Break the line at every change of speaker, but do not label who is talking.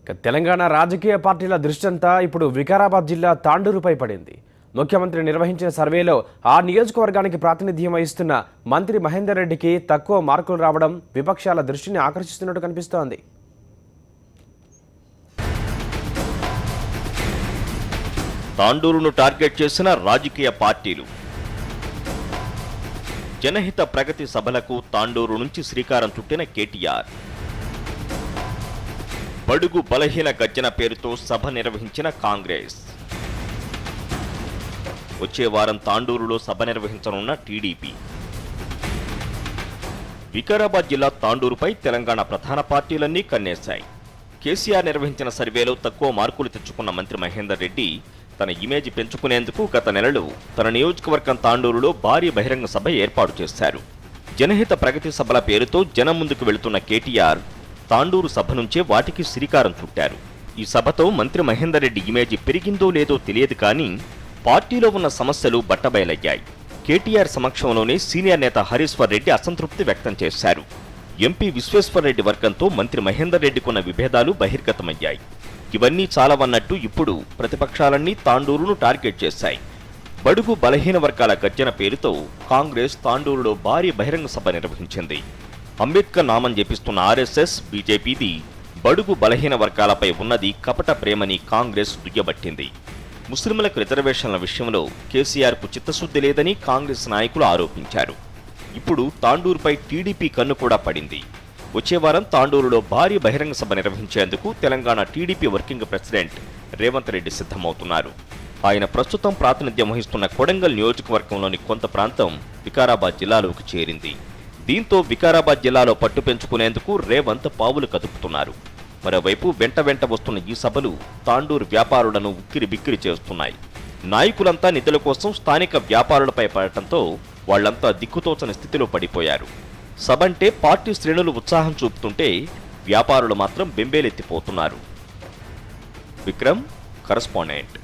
తెలంగాణ రాజకీయ పార్టీల దృష్టంతా ఇప్పుడు వికారాబాద్ జిల్లా తాండూరుపై పడింది. ముఖ్యమంత్రి నిర్వహించిన సర్వేలో ఆ నియోజకవర్గానికి ప్రాతినిధ్యం వహిస్తున్న మంత్రి మహేందర్ రెడ్డికి తక్కువ మార్కులు రావడం విపక్షాల దృష్టిని ఆకర్షిస్తున్నట్టు కనిపిస్తోంది.
తాండూరును టార్గెట్ చేసిన రాజకీయ పార్టీలు. జనహిత ప్రగతి సభలకు తాండూరు నుంచి శ్రీకారం చుట్టిన కేటీఆర్. బడుగు బలహీన గర్జన పేరుతో సభ నిర్వహించిన కాంగ్రెస్. వచ్చే వారం తాండూరులో సభ నిర్వహించనున్న టీడీపీ. వికారాబాద్ జిల్లా తాండూరుపై తెలంగాణ ప్రధాన పార్టీలన్నీ కన్నేశాయి. కేసీఆర్ నిర్వహించిన సర్వేలో తక్కువ మార్కులు తెచ్చుకున్న మంత్రి మహేందర్ రెడ్డి తన ఇమేజ్ పెంచుకునేందుకు గత నెలలో తన నియోజకవర్గం తాండూరులో భారీ బహిరంగ సభ ఏర్పాటు చేశారు. జనహిత ప్రగతి సభల పేరుతో జనం ముందుకు వెళుతున్న కేటీఆర్ తాండూరు సభ నుంచే వాటికి శ్రీకారం చుట్టారు. ఈ సభతో మంత్రి మహేందర్ రెడ్డి ఇమేజ్ పెరిగిందో లేదో తెలియదు కానీ పార్టీలో ఉన్న సమస్యలు బట్టబయలయ్యాయి. కేటీఆర్ సమక్షంలోనే సీనియర్ నేత హరీశ్వర్ రెడ్డి అసంతృప్తి వ్యక్తం చేశారు. ఎంపీ విశ్వేశ్వర్ రెడ్డి వర్గంతో మంత్రి మహేందర్ రెడ్డికున్న విభేదాలు బహిర్గతమయ్యాయి. ఇవన్నీ చాలవన్నట్టు ఇప్పుడు ప్రతిపక్షాలన్నీ తాండూరును టార్గెట్ చేశాయి. బడుగు బలహీన వర్గాల గర్జన పేరుతో కాంగ్రెస్ తాండూరులో భారీ బహిరంగ సభ నిర్వహించింది. అంబేద్కర్ నామం జపిస్తున్న ఆర్ఎస్ఎస్, బీజేపీది బడుగు బలహీన వర్గాలపై ఉన్నది కపట ప్రేమని కాంగ్రెస్ దుయ్యబట్టింది. ముస్లింలకు రిజర్వేషన్ల విషయంలో కేసీఆర్కు చిత్తశుద్ధి లేదని కాంగ్రెస్ నాయకులు ఆరోపించారు. ఇప్పుడు తాండూరుపై టీడీపీ కన్ను కూడా పడింది. వచ్చే వారం తాండూరులో భారీ బహిరంగ సభ నిర్వహించేందుకు Telangana TDP working president Revanth Reddy సిద్ధమవుతున్నారు. ఆయన ప్రస్తుతం ప్రాతినిధ్యం వహిస్తున్న కొడంగల్ నియోజకవర్గంలోని కొంత ప్రాంతం వికారాబాద్ జిల్లాలోకి చేరింది. దీంతో వికారాబాద్ జిల్లాలో పట్టు పెంచుకునేందుకు రేవంత్ పావులు కదుపుతున్నారు. మరోవైపు వెంట వస్తున్న ఈ సభలు తాండూరు వ్యాపారులను ఉక్కిరి బిక్కిరి చేస్తున్నాయి. నాయకులంతా నిధుల కోసం స్థానిక వ్యాపారులపై పడటంతో వాళ్లంతా దిక్కుతోచని స్థితిలో పడిపోయారు. సభంటే పార్టీ శ్రేణులు ఉత్సాహం చూపుతుంటే వ్యాపారులు మాత్రం బెంబేలెత్తిపోతున్నారు. విక్రమ్, కరస్పాండెంట్.